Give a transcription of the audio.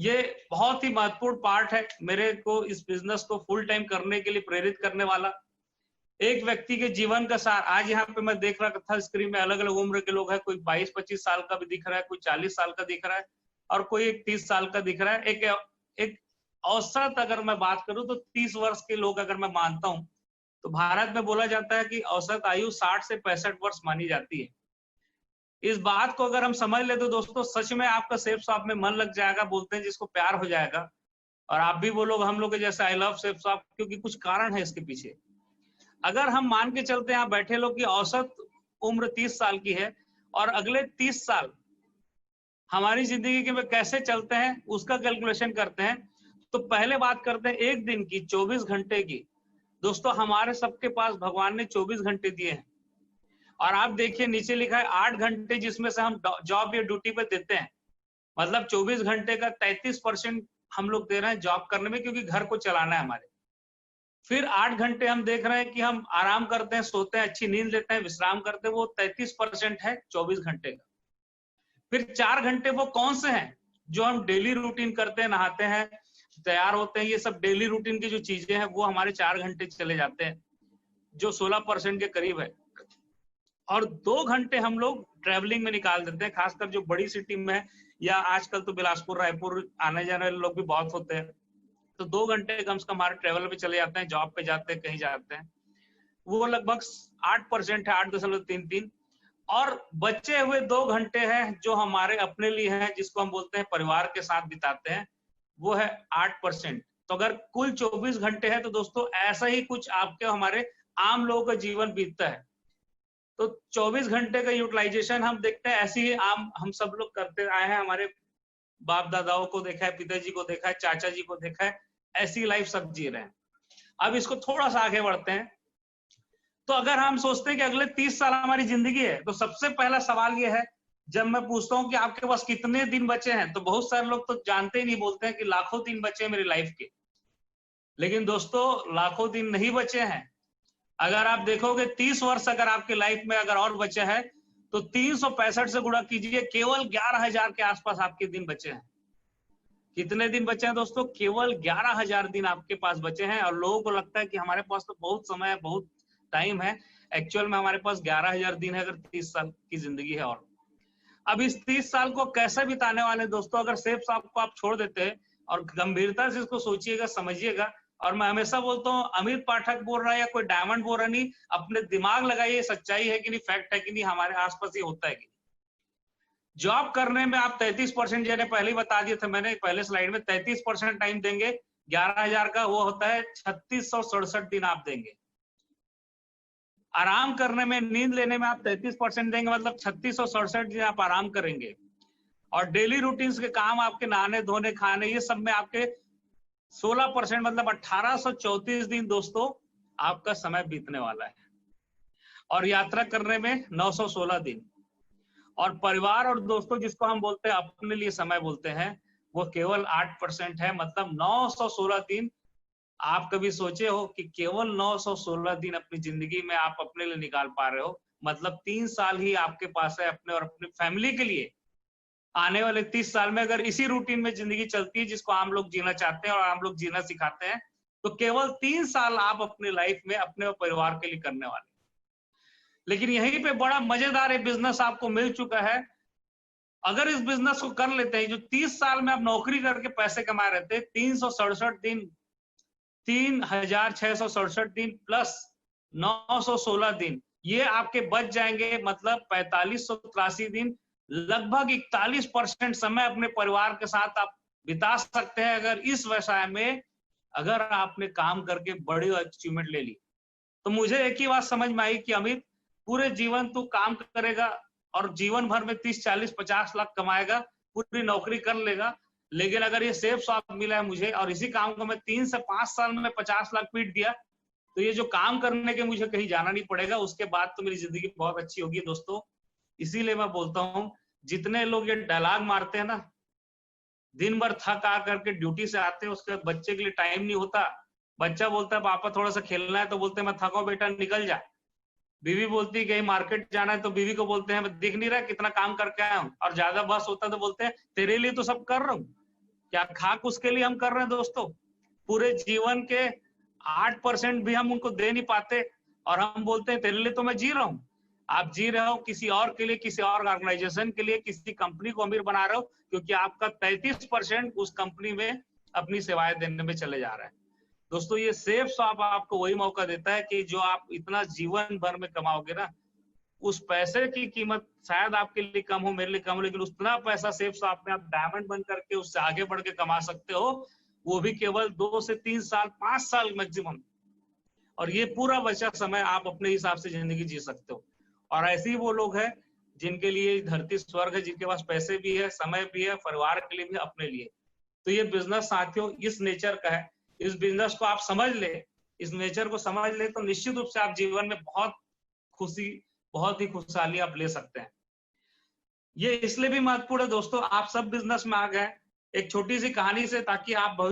ये बहुत ही महत्वपूर्ण पार्ट है मेरे को इस बिजनेस को फुल टाइम करने के लिए प्रेरित करने वाला। एक व्यक्ति के जीवन का सार आज यहाँ पे मैं देख रहा था स्क्रीन में, अलग अलग उम्र के लोग हैं, कोई 22-25 साल का भी दिख रहा है, कोई 40 साल का दिख रहा है और कोई एक 30 साल का दिख रहा है। एक औसत अगर मैं बात करूं तो 30 वर्ष के लोग अगर मैं मानता हूं तो भारत में बोला जाता है कि औसत आयु 60 से 65 वर्ष मानी जाती है। इस बात को अगर हम समझ ले तो दोस्तों सच में आपका सेफ शॉप में मन लग जाएगा, बोलते हैं जिसको प्यार हो जाएगा। और आप भी बोलोगे हम लोग के जैसे आई लव सेफ शॉप, क्योंकि कुछ कारण है इसके पीछे। अगर हम मान के चलते हैं आप बैठे लोग की औसत उम्र 30 साल की है और अगले 30 साल हमारी जिंदगी के में कैसे चलते हैं उसका कैलकुलेशन करते हैं, तो पहले बात करते हैं एक दिन की, 24 घंटे की। दोस्तों हमारे सबके पास भगवान ने 24 घंटे दिए हैं और आप देखिए नीचे लिखा है 8 घंटे जिसमें से हम जॉब या ड्यूटी पे देते हैं। मतलब 24 घंटे का 33% हम लोग दे रहे हैं जॉब करने में, क्योंकि घर को चलाना है हमारे। फिर 8 घंटे हम देख रहे हैं कि हम आराम करते हैं, सोते हैं, अच्छी नींद लेते हैं, विश्राम करते हैं, वो 33% है 24 घंटे का। फिर 4 घंटे वो कौन से हैं जो हम डेली रूटीन करते हैं, नहाते हैं, तैयार होते हैं, ये सब डेली रूटीन की जो चीजें हैं वो हमारे 4 घंटे चले जाते हैं, जो 16% के करीब है। और 2 घंटे हम लोग ट्रेवलिंग में निकाल देते हैं, खासकर जो बड़ी सिटी में है, या आजकल तो बिलासपुर रायपुर आने जाने वाले लोग भी बहुत होते हैं, तो 2 घंटे कम से कम हमारे ट्रेवल पे चले जाते हैं, जॉब पे जाते हैं, कहीं जाते हैं। वो लगभग 8% है, 8.33। और बचे हुए 2 घंटे हैं जो हमारे अपने लिए हैं, जिसको हम बोलते हैं परिवार के साथ बिताते हैं, वो है 8%। तो अगर कुल 24 घंटे है तो दोस्तों ऐसा ही कुछ आपके हमारे आम लोगों का जीवन बीतता है। तो 24 घंटे का यूटिलाइजेशन हम देखते हैं ऐसे ही आम हम सब लोग करते आए हैं। हमारे बाप दादाओं को देखा है, पिताजी को देखा है, चाचा जी को देखा है, ऐसी लाइफ सब जी रहे हैं। अब इसको थोड़ा सा आगे बढ़ते हैं। तो अगर हम सोचते हैं कि अगले 30 साल हमारी जिंदगी है, तो सबसे पहला सवाल ये है, जब मैं पूछता हूं कि आपके पास कितने दिन बचे हैं, तो बहुत सारे लोग तो जानते ही नहीं, बोलते हैं कि लाखों दिन बचे हैं मेरी लाइफ के। लेकिन दोस्तों लाखों दिन नहीं बचे हैं। अगर आप देखोगे 30 वर्ष अगर आपकी लाइफ में अगर और बचे हैं तो 365 से गुणा कीजिए, केवल 11,000 के आसपास आपके दिन बचे हैं। कितने दिन बचे हैं दोस्तों? केवल 11,000 दिन आपके पास बचे हैं। और लोगों को लगता है कि हमारे पास तो बहुत समय है, बहुत टाइम है। एक्चुअल में हमारे पास 11,000 दिन है अगर 30 साल की जिंदगी है। और अब इस 30 साल को कैसे बिताने वाले दोस्तों, अगर सेफ शॉप को आप छोड़ देते हैं और गंभीरता से इसको सोचिएगा, समझिएगा। और मैं हमेशा बोलता हूँ, अमित पाठक बोल रहा है या कोई डायमंड बोल रहा नहीं, अपने दिमाग लगाइए, सच्चाई है कि नहीं, फैक्ट है कि नहीं, हमारे आसपास ही होता है कि जॉब करने में आप 33%, जैसे पहले ही बता दिए थे मैंने पहले स्लाइड में, 33% टाइम देंगे 11,000 का, वो होता है 3667 दिन आप देंगे। आराम करने में, नींद लेने में आप 33% देंगे, मतलब 3667 दिन आप आराम करेंगे। और डेली रूटीन्स के काम आपके नहाने धोने खाने ये सब में आपके 16%, मतलब 1834 दिन दोस्तों आपका समय बीतने वाला है। और यात्रा करने में 916 दिन। और परिवार और दोस्तों जिसको हम बोलते हैं अपने लिए समय बोलते हैं, वो केवल 8% है, मतलब 916 दिन। आप कभी सोचे हो कि केवल 916 दिन अपनी जिंदगी में आप अपने लिए निकाल पा रहे हो? मतलब 3 साल ही आपके पास है अपने और अपनी फैमिली के लिए। आने वाले 30 साल में अगर इसी रूटीन में जिंदगी चलती है जिसको आम लोग जीना चाहते हैं और आम लोग जीना सिखाते हैं, तो केवल 3 साल आप अपनी लाइफ में अपने और परिवार के लिए करने वाले। लेकिन यहीं पे बड़ा मजेदार एक बिजनेस आपको मिल चुका है। अगर इस बिजनेस को कर लेते हैं, जो 30 साल में आप नौकरी करके पैसे कमा रहे थे, 367 दिन, 3,667 दिन प्लस 916 दिन, ये आपके बच जाएंगे, मतलब 4583 दिन। लगभग 41% समय अपने परिवार के साथ आप बिता सकते हैं अगर इस व्यवसाय में, अगर आपने काम करके बड़ी अचीवमेंट ले ली। तो मुझे एक ही बात समझ में आई कि अमित, पूरे जीवन तू काम करेगा और जीवन भर में 30, 40, 50 लाख कमाएगा, पूरी नौकरी कर लेगा, लेकिन अगर ये सेफ शॉप मिला है मुझे और इसी काम को मैं 3 से 5 साल में 50 लाख पीट दिया, तो ये जो काम करने के मुझे कहीं जाना नहीं पड़ेगा, उसके बाद तो मेरी जिंदगी बहुत अच्छी होगी दोस्तों। इसीलिए मैं बोलता हूँ, जितने लोग ये डायलॉग मारते हैं ना, दिन भर थक आ करके ड्यूटी से आते हैं, उसके बाद बच्चे के लिए टाइम नहीं होता। बच्चा बोलता है पापा थोड़ा सा खेलना है, तो बोलते हैं मैं थका बेटा निकल जा। बीवी बोलती है कहीं मार्केट जाना है, तो बीवी को बोलते हैं मैं दिख नहीं रहा कितना काम करके आया हूँ। और ज्यादा बस होता तो बोलते हैं तेरे लिए तो सब कर रहा हूँ। क्या खाक उसके लिए हम कर रहे हैं दोस्तों? पूरे जीवन के 8% भी हम उनको दे नहीं पाते और हम बोलते हैं तेरे लिए तो मैं जी रहा हूं। आप जी रहे हो किसी और के लिए, किसी और ऑर्गेनाइजेशन के लिए, किसी कंपनी को अमीर बना रहे हो, क्योंकि आपका 33% उस कंपनी में अपनी सेवाएं देने में चले जा रहा है। दोस्तों ये सेफ स्वैप आपको वही मौका देता है कि जो आप इतना जीवन भर में कमाओगे ना, उस पैसे की कीमत शायद आपके लिए कम हो, मेरे लिए कम हो, लेकिन उतना पैसा सेफ स्वैप में आप डायमंड बन करके उससे आगे बढ़ के कमा सकते हो, वो भी केवल 2 से 3 साल, 5 साल मैक्सिमम। और ये पूरा बचा समय आप अपने हिसाब से जिंदगी जी सकते हो। और ऐसे ही वो लोग हैं जिनके लिए धरती स्वर्ग है, जिनके पास पैसे भी है, समय भी है, परिवार के लिए भी, अपने लिए। तो ये बिजनेस साथियों इस नेचर का है। इस बिजनेस को आप समझ ले, इस नेचर को समझ ले, तो निश्चित रूप से आप जीवन में बहुत खुशी, बहुत ही खुशहाली आप ले सकते हैं। ये इसलिए भी महत्वपूर्ण है दोस्तों, आप सब बिजनेस में आ गए एक छोटी सी कहानी से, ताकि आप